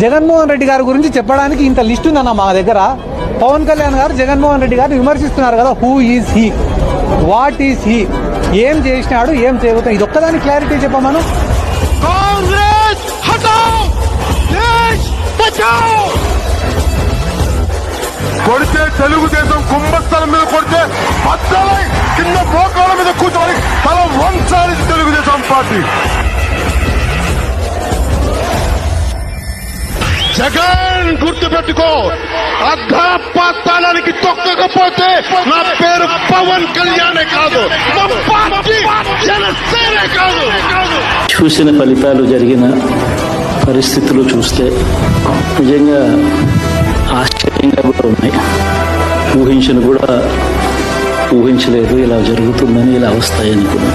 జగన్మోహన్ రెడ్డి గారి గురించి చెప్పడానికి ఇంత లిస్ట్ ఉందన్న మా దగ్గర. పవన్ కళ్యాణ్ గారు జగన్మోహన్ రెడ్డి గారిని విమర్శిస్తున్నారు కదా. Who is he, what is he, ఏం చేసినాడు, ఏం చేయబోతున్నాడు, ఇది ఒక్కదాని క్లారిటీ చెప్పమను. కాంగ్రెస్ హటాओ, దేశ్ బచాओ. కొడితే తెలుగుదేశం కుంభస్థలం మీద కొడితే బద్దలై కింద మోకాల మీద కూర్చొని తల వంచాలి తెలుగుదేశం పార్టీ. జగన్ గుర్తుపెట్టుకో, అర్ధపాతాళానికి తొక్కకపోతే నా పేరు పవన్ కళ్యాణే కాదు, మా పార్టీ జనసేనే కాదు. చూసిన ఫలితాలు, జరిగిన పరిస్థితులు చూస్తే నిజంగా ఆశ్చర్యంగా కూడా ఉన్నాయి. ఊహించలేదు ఇలా జరుగుతుందని, ఇలా వస్తాయని కూడా.